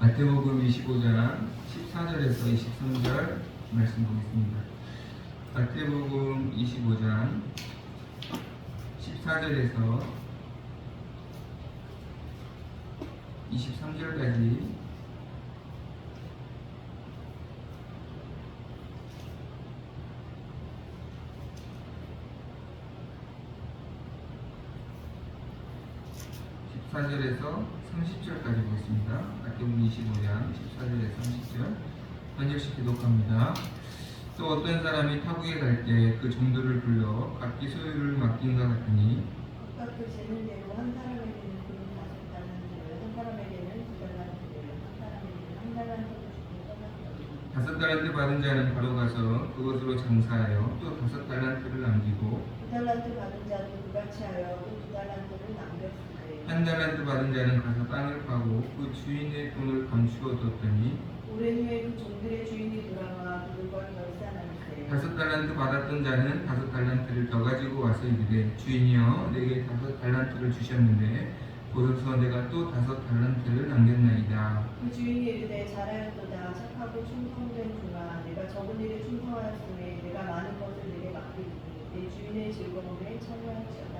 마태복음 25장 14절에서 23절 말씀 보겠습니다. 마태복음 25장 14절에서 23절까지 (14절에서) 30절까지 보겠습니다. 마태복음 25장 14절에서 30절 번역시 기독합니다. 또 어떤 사람이 타국에 갈 때 그 종들을 불러 각기 소유를 맡긴것 같으니 각각 그 재는 대로 한 사람에게는 금이 5달란트를, 한 사람에게는 2달란트를, 한 사람에게는 1달란트를 주고 떠났더니 5달란트 받은 자는 바로 가서 그것으로 장사하여 또 5달란트를 남기고 2달란트 받은 자도 그같이 하여 또 2달란트를 남겼으되 1달란트 받은 자는 가서 땅을 파고 그 주인의 돈을 감추어 뒀더니 오랜 후에 그 종들의 주인이 돌아와 그들과 결산하는데 5달란트 받았던 자는 5달란트를 더 가지고 와서 이르되 주인이여 내게 5달란트를 주셨는데 보소서 내가 또 5달란트를 남겼나이다. 그 주인이 이르되 잘하였도다 착하고 충성된 종아 내가 적은 일에 충성하였으니 내가 많은 것을 내게 맡기니 내 주인의 즐거움에 참여할지어다.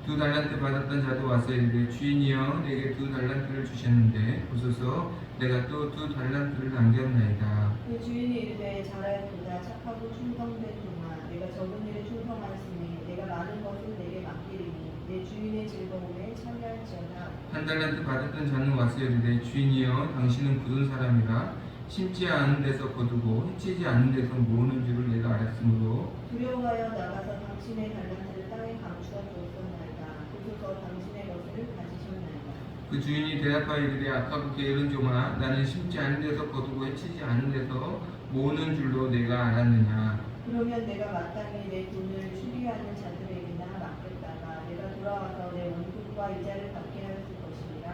2달란트 받았던 자도 와서 이르되 주인이여 내게 2달란트를 주셨는데 보소서 내가 또 2달란트를 남겼나이다. 그 주인이 이르되 잘하였도다 착하고 충성된 종아 내가 적은 일에 충성하였으니 내가 많은 것을 내게 맡기리니 내 주인의 즐거움에 참여할지어다. 1달란트 받았던 자는 와서 이르되 주인이여 당신은 굳은 사람이라 심지 않은 데서 거두고 해치지 않은 데서 모으는 줄을 내가 알았으므로 두려워하여 나가서 당신의 달란트를 땅에 감추어 두었나이다. 보소서 당신의 것을 가지셨나이다. 그 주인이 대답하여 이르되 악하고 게으른 종아 나는 심지 않은 데서 거두고 해치지 않은 데서 모으는 줄로 내가 알았느냐. 그러면 내가 마땅히 내 돈을 수리하는 자들에게나 맡겼다가 내가 돌아와서 내 원금과 이자를 받게 하였을 것이니라.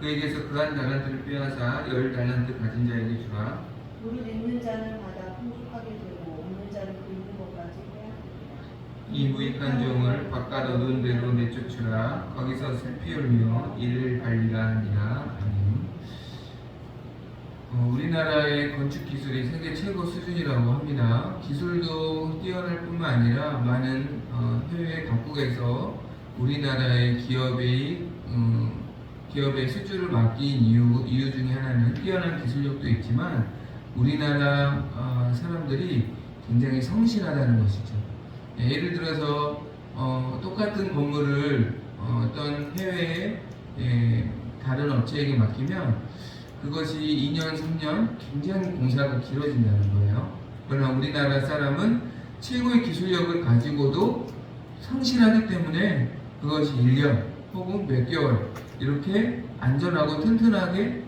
그에게서 그 한 달란트를 빼앗아 10달란트 가진 자에게 주라. 무릇 있는 자는 받아 풍족하게 되고 없는 자는 그 있는 것까지 빼앗기리라. 이 무익한 종을 바깥 어두운 데로 내쫓으라. 거기서 슬피 울며 이를 발리라 하니라. 아멘. 우리나라의 건축 기술이 세계 최고 수준이라고 합니다. 기술도 뛰어날 뿐만 아니라 많은 해외 각국에서 우리나라의 기업의 수주를 맡긴 이유 중에 하나는 뛰어난 기술력도 있지만 우리나라 사람들이 굉장히 성실하다는 것이죠. 예를 들어서 똑같은 건물을 어떤 해외의 다른 업체에게 맡기면 그것이 2년, 3년 굉장히 공사가 길어진다는 거예요. 그러나 우리나라 사람은 최고의 기술력을 가지고도 성실하기 때문에 그것이 1년 혹은 몇 개월 이렇게 안전하고 튼튼하게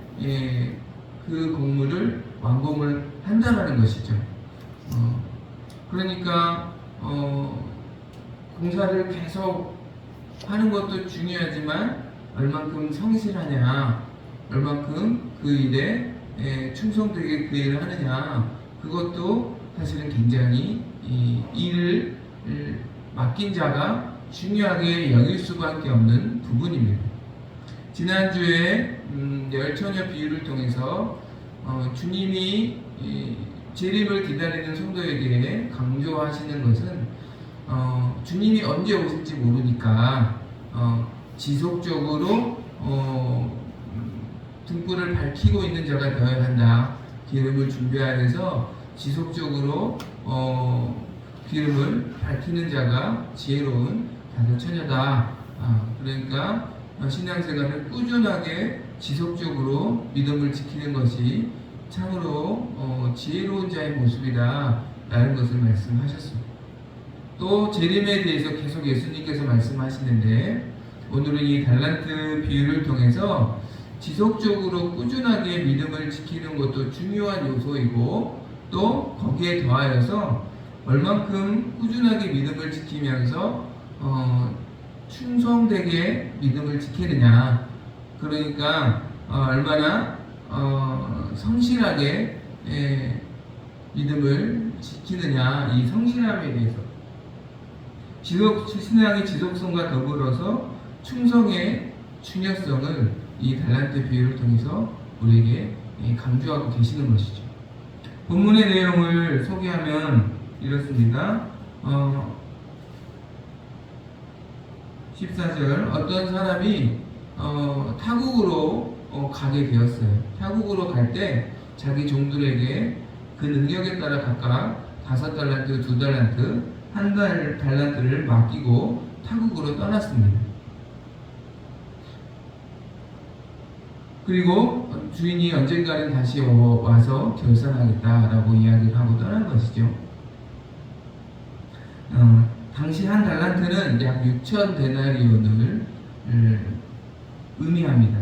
그 건물을 완공을 한다는 것이죠. 그러니까 공사를 계속 하는 것도 중요하지만 얼만큼 성실하냐, 얼만큼 그 일에 충성되게 그 일을 하느냐, 그것도 사실은 굉장히 이 일을 맡긴 자가 중요하게 여길 수밖에 없는 부분입니다. 지난주에 열처녀 비유를 통해서 주님이 재림을 기다리는 성도에게 강조하시는 것은 주님이 언제 오실지 모르니까 지속적으로 등불을 밝히고 있는 자가 되어야 한다. 기름을 준비하여서 지속적으로 기름을 밝히는 자가 지혜로운 다섯처녀다. 그러니까 신앙생활을 꾸준하게 지속적으로 믿음을 지키는 것이 참으로 지혜로운 자의 모습이다 라는 것을 말씀하셨습니다. 또 재림에 대해서 계속 예수님께서 말씀하시는데 오늘은 이 달란트 비유를 통해서 지속적으로 꾸준하게 믿음을 지키는 것도 중요한 요소이고 또 거기에 더하여서 얼만큼 꾸준하게 믿음을 지키면서 충성되게 믿음을 지키느냐, 그러니까 얼마나 성실하게 믿음을 지키느냐, 이 성실함에 대해서 신앙의 지속성과 더불어서 충성의 중요성을 이 달란트 비유를 통해서 우리에게 강조하고 계시는 것이죠. 본문의 내용을 소개하면 이렇습니다. 14절 어떤 사람이 타국으로 가게 되었어요. 타국으로 갈 때 자기 종들에게 그 능력에 따라 각각 5달란트, 2달란트, 1달란트를 맡기고 타국으로 떠났습니다. 그리고 주인이 언젠가는 다시 와서 결산하겠다라고 이야기를 하고 떠난 것이죠. 당시 1달란트는 약 6천 데나리온을 의미합니다.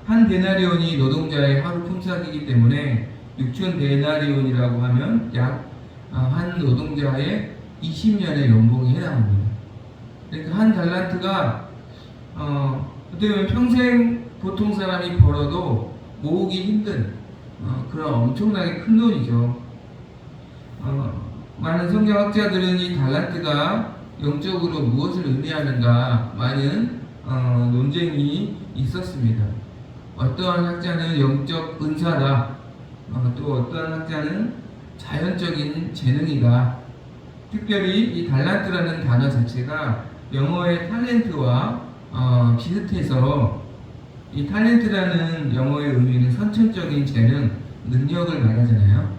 1데나리온이 노동자의 하루 품삯이기 때문에 6천 데나리온이라고 하면 약 한 노동자의 20년의 연봉이 해당합니다. 그러니까 1달란트가 어떻게 보면 평생 보통 사람이 벌어도 모으기 힘든 그런 엄청나게 큰 돈이죠. 많은 성경학자들은 이 달란트가 영적으로 무엇을 의미하는가 많은 논쟁이 있었습니다. 어떠한 학자는 영적 은사다, 또 어떠한 학자는 자연적인 재능이다. 특별히 이 달란트라는 단어 자체가 영어의 탤런트와 비슷해서 이 탤런트라는 영어의 의미는 선천적인 재능, 능력을 말하잖아요.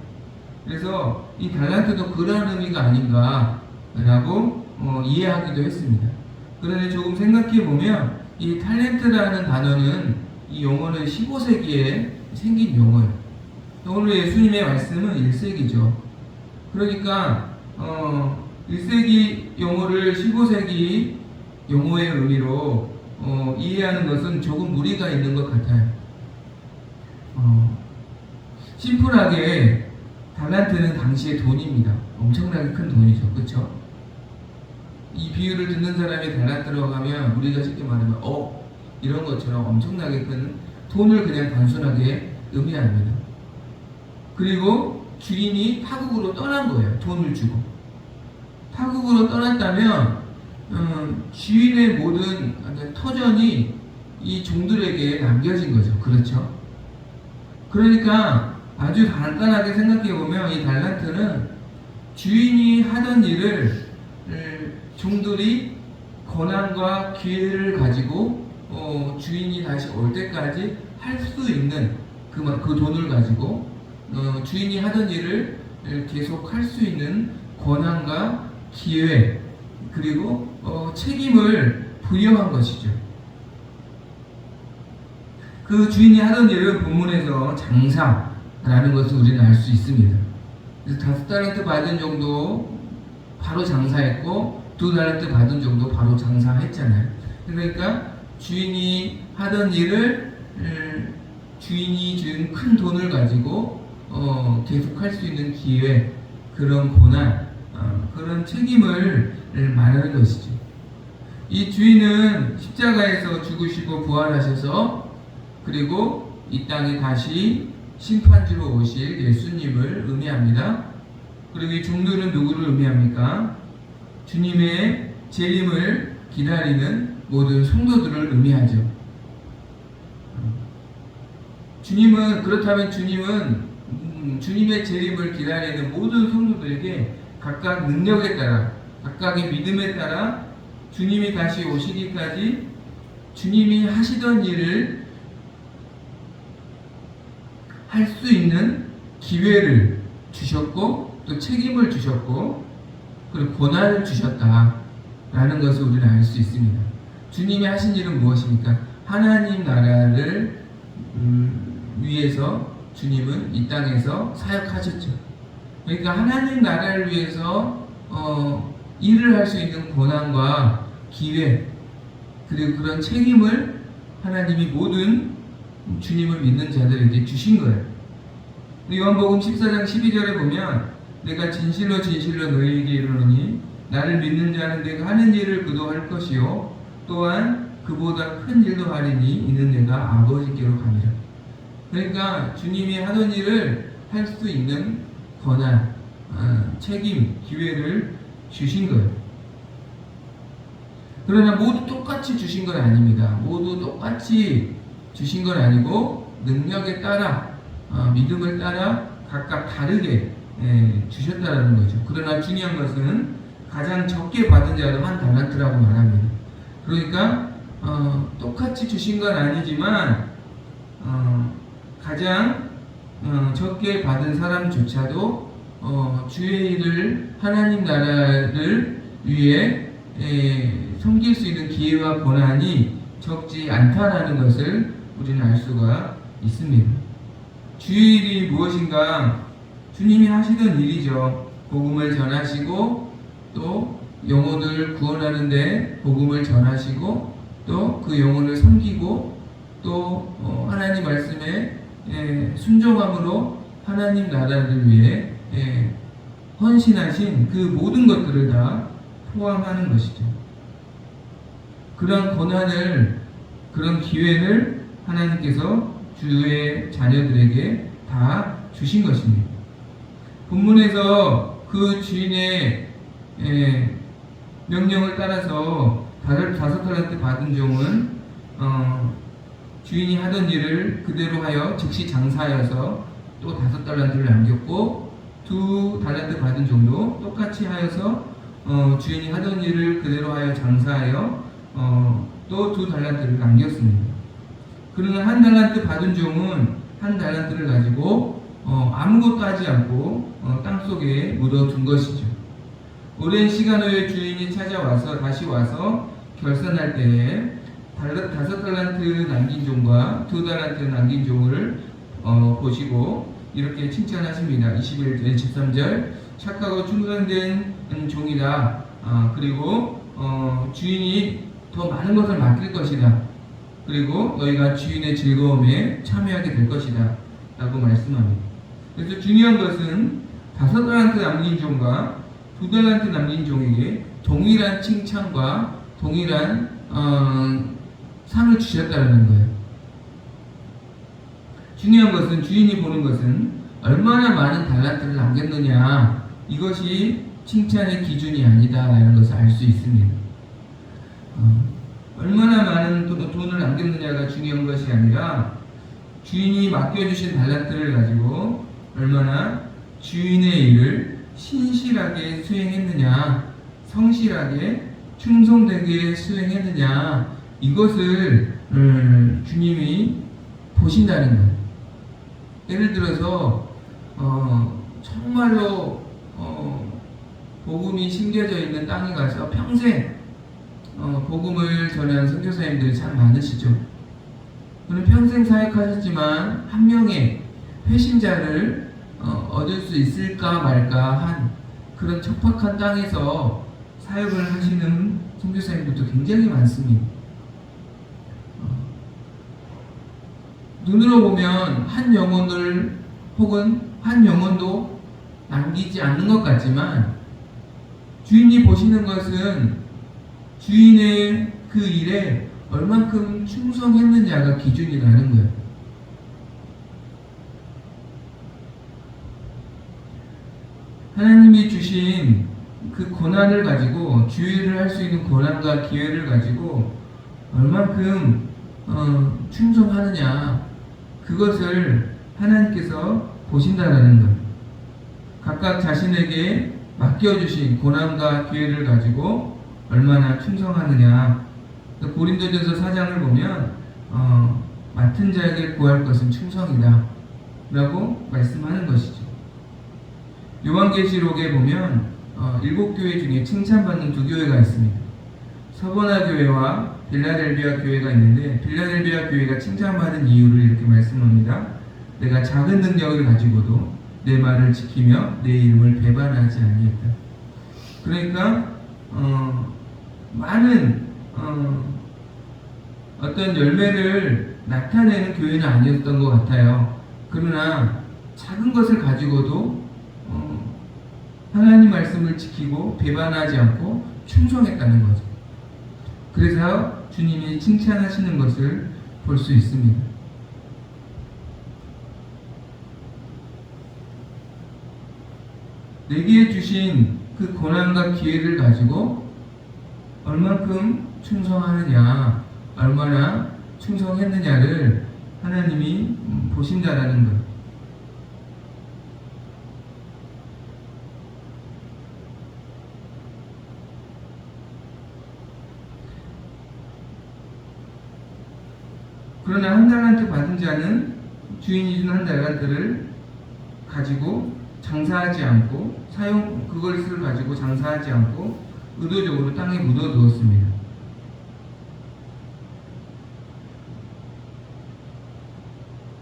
그래서 이 달란트도 그런 의미가 아닌가라고 이해하기도 했습니다. 그런데 조금 생각해 보면 이 탤런트라는 단어는 이 용어는 15세기에 생긴 용어예요. 오늘 예수님의 말씀은 1세기죠. 그러니까 1세기 용어를 15세기 용어의 의미로 이해하는 것은 조금 무리가 있는 것 같아요. 심플하게 달란트는 당시의 돈입니다. 엄청나게 큰 돈이죠. 그렇죠? 이 비유를 듣는 사람이 달란트라고 하면 우리가 쉽게 말하면 이런 것처럼 엄청나게 큰 돈을 그냥 단순하게 의미합니다. 그리고 주인이 타국으로 떠난 거예요. 돈을 주고. 타국으로 떠났다면 주인의 모든 터전이 이 종들에게 남겨진 거죠. 그렇죠? 그러니까 아주 간단하게 생각해 보면 이 달란트는 주인이 하던 일을 종들이 권한과 기회를 가지고 주인이 다시 올 때까지 할 수 있는 그 돈을 가지고 주인이 하던 일을 계속 할 수 있는 권한과 기회 그리고 책임을 부여한 것이죠. 그 주인이 하던 일은 본문에서 장사라는 것을 우리는 알 수 있습니다. 그래서 5달란트 받은 정도 바로 장사했고 2달란트 받은 정도 바로 장사했잖아요. 그러니까 주인이 하던 일을 주인이 준 큰 돈을 가지고 계속 할 수 있는 기회, 그런 고난, 그런 책임을 말하는 것이죠. 이 주인은 십자가에서 죽으시고 부활하셔서 그리고 이 땅에 다시 심판주로 오실 예수님을 의미합니다. 그리고 이 종들은 누구를 의미합니까? 주님의 재림을 기다리는 모든 성도들을 의미하죠. 그렇다면 주님의 재림을 기다리는 모든 성도들에게 각각 능력에 따라, 각각의 믿음에 따라 주님이 다시 오시기까지 주님이 하시던 일을 할 수 있는 기회를 주셨고 또 책임을 주셨고 그리고 고난을 주셨다라는 것을 우리는 알 수 있습니다. 주님이 하신 일은 무엇입니까? 하나님 나라를 위해서 주님은 이 땅에서 사역하셨죠. 그러니까 하나님 나라를 위해서 일을 할 수 있는 고난과 기회 그리고 그런 책임을 하나님이 모든 주님을 믿는 자들에게 주신 거예요. 요한복음 14장 12절에 보면 내가 진실로 진실로 너희에게 이르노니 나를 믿는 자는 내가 하는 일을 그도 할 것이요 또한 그보다 큰 일도 하리니 이는 내가 아버지께로 가니라. 그러니까 주님이 하던 일을 할 수 있는 권한, 책임, 기회를 주신 거예요. 그러나 모두 똑같이 주신 건 아닙니다. 모두 똑같이 주신 건 아니고 능력에 따라 믿음을 따라 각각 다르게 주셨다라는 거죠. 그러나 중요한 것은 가장 적게 받은 자도 한 달란트라고 말합니다. 그러니까 똑같이 주신 건 아니지만 가장 적게 받은 사람조차도 주의 일을 하나님 나라를 위해 섬길 수 있는 기회와 권한이 적지 않다라는 것을 우리는 알 수가 있습니다. 주의 일이 무엇인가? 주님이 하시던 일이죠. 복음을 전하시고 또 영혼을 구원하는데 복음을 전하시고 또 그 영혼을 섬기고 또 하나님 말씀에 순종함으로 하나님 나라를 위해 헌신하신 그 모든 것들을 다 포함하는 것이죠. 그런 권한을, 그런 기회를 하나님께서 주의 자녀들에게 다 주신 것입니다. 본문에서 그 주인의 명령을 따라서 5달란트 받은 종은 주인이 하던 일을 그대로 하여 즉시 장사하여서 또 5달란트를 남겼고, 2달란트 받은 종도 똑같이 하여서 주인이 하던 일을 그대로 하여 장사하여 또 2달란트를 남겼습니다. 그러나 1달란트 받은 종은 1달란트를 가지고 아무것도 하지 않고 땅속에 묻어둔 것이죠. 오랜 시간 후에 주인이 찾아와서 다시 와서 결산할 때에 5달란트 남긴 종과 2달란트 남긴 종을 보시고 이렇게 칭찬하십니다. 23절 착하고 충성된 종이다. 그리고 주인이 더 많은 것을 맡길 것이다. 그리고 너희가 주인의 즐거움에 참여하게 될 것이다 라고 말씀합니다. 그래서 중요한 것은 5달란트 남긴 종과 2달란트 남긴 종에게 동일한 칭찬과 동일한 상을 주셨다는 거예요. 중요한 것은, 주인이 보는 것은 얼마나 많은 달란트를 남겼느냐, 이것이 칭찬의 기준이 아니다라는 것을 알 수 있습니다. 얼마나 많은 돈을 남겼느냐가 중요한 것이 아니라 주인이 맡겨주신 달란트를 가지고 얼마나 주인의 일을 신실하게 수행했느냐, 성실하게 충성되게 수행했느냐, 이것을 주님이 보신다는 거예요. 예를 들어서 정말로 복음이 심겨져 있는 땅에 가서 평생 복음을 전하는 선교사님들이 참 많으시죠. 그는 평생 사역하셨지만 한 명의 회심자를 얻을 수 있을까 말까 한 그런 척박한 땅에서 사역을 하시는 선교사님들도 굉장히 많습니다. 눈으로 보면 한 영혼을 혹은 한 영혼도 남기지 않는 것 같지만 주인이 보시는 것은 주인의 그 일에 얼만큼 충성했느냐가 기준이라는 거예요. 하나님이 주신 그 권한을 가지고, 주의를 할 수 있는 권한과 기회를 가지고 얼만큼 충성하느냐, 그것을 하나님께서 보신다라는 것. 각각 자신에게 맡겨주신 고난과 기회를 가지고 얼마나 충성하느냐. 고린도전서 4장을 보면 맡은 자에게 구할 것은 충성이다 라고 말씀하는 것이죠. 요한계시록에 보면 7교회 중에 칭찬받는 2교회가 있습니다. 서버나 교회와 빌라델비아 교회가 있는데, 빌라델비아 교회가 칭찬받은 이유를 이렇게 말씀합니다. 내가 작은 능력을 가지고도 내 말을 지키며 내 이름을 배반하지 아니했다. 그러니까 많은 어떤 열매를 나타내는 교회는 아니었던 것 같아요. 그러나 작은 것을 가지고도 하나님 말씀을 지키고 배반하지 않고 충성했다는 거죠. 그래서 주님이 칭찬하시는 것을 볼 수 있습니다. 내게 주신 그 고난과 기회를 가지고 얼만큼 충성하느냐, 얼마나 충성했느냐를 하나님이 보신다라는 것. 그러나 한 달란트 받은 자는 주인이 준 한 달란트를 가지고 장사하지 않고 그것을 가지고 장사하지 않고 의도적으로 땅에 묻어두었습니다.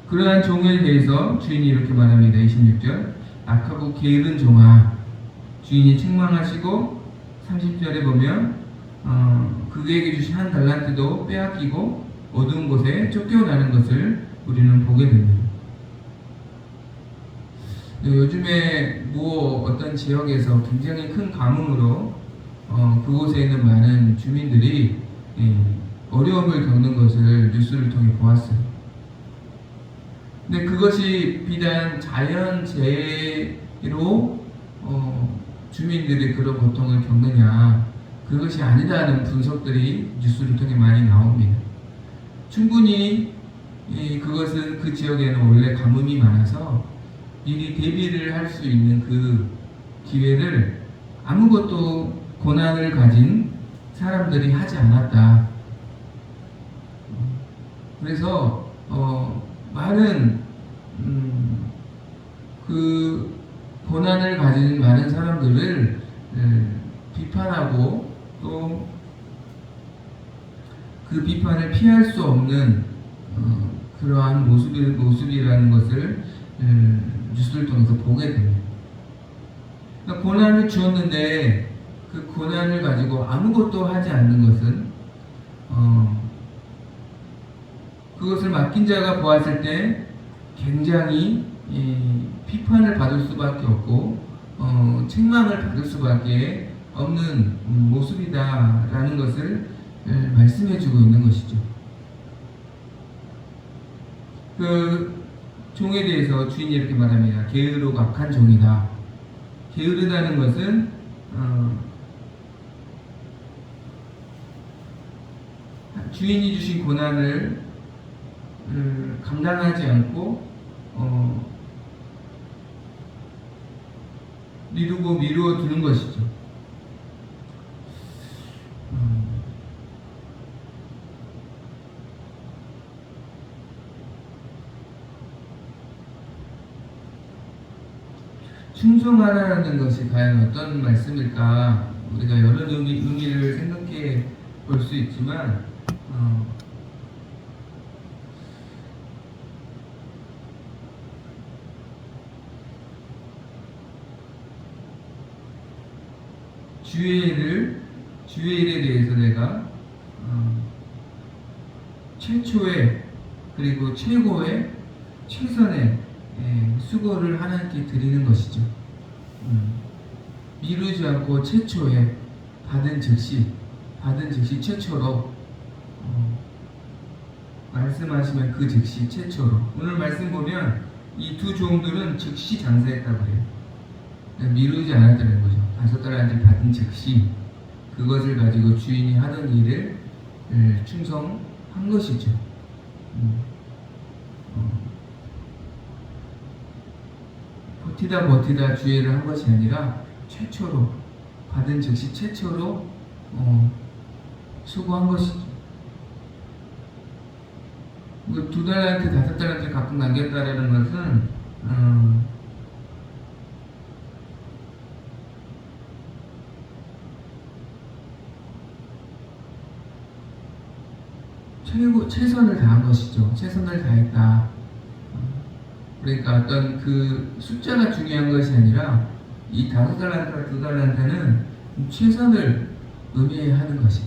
그러한 종에 대해서 주인이 이렇게 말합니다. 26절 악하고 게으른 종아, 주인이 책망하시고 30절에 보면 그에게 주신 한 달란트도 빼앗기고 어두운 곳에 쫓겨나는 것을 우리는 보게 됩니다. 요즘에 어떤 지역에서 굉장히 큰 가뭄으로 그곳에 있는 많은 주민들이 어려움을 겪는 것을 뉴스를 통해 보았어요. 근데 그것이 비단 자연재해로 주민들이 그런 고통을 겪느냐, 그것이 아니다는 분석들이 뉴스를 통해 많이 나옵니다. 충분히 그것은 그 지역에는 원래 가뭄이 많아서 미리 대비를 할 수 있는 그 기회를 아무것도 고난을 가진 사람들이 하지 않았다. 그래서 많은 그 고난을 가진 많은 사람들을 비판하고 또 그 비판을 피할 수 없는 그러한 모습이라는 것을 뉴스를 통해서 보게 됩니다. 그러니까 고난을 주었는데 그 고난을 가지고 아무것도 하지 않는 것은 그것을 맡긴 자가 보았을 때 굉장히 비판을 받을 수밖에 없고 책망을 받을 수밖에 없는 모습이다라는 것을 말씀해주고 있는 것이죠. 그 종에 대해서 주인이 이렇게 말합니다. 게으르고 악한 종이다. 게으르다는 것은 주인이 주신 고난을 감당하지 않고 미루어 두는 것이죠. 충성하라는 것이 과연 어떤 말씀일까? 우리가 여러 의미를 생각해 볼 수 있지만 주의 일에 대해서 내가 최초의 그리고 최고의 최선의 수고를 하나님께 드리는 것이죠. 미루지 않고 최초에 받은 즉시 최초로 말씀하시면 그 즉시 최초로. 오늘 말씀 보면 이 두 종들은 즉시 장사했다고 해요. 미루지 않았다는 거죠. 5달란트를 받은 즉시 그것을 가지고 주인이 하던 일을 충성한 것이죠. 버티다 주의를 한 것이 아니라 최초로 받은 즉시 최초로 수고한 것이죠. 2달란트, 5달란트를 각각 남겼다라는 것은 최선을 다한 것이죠. 최선을 다했다. 그러니까 어떤 그 숫자가 중요한 것이 아니라 이 5달란트와 2달란트는 최선을 의미하는 것입니다.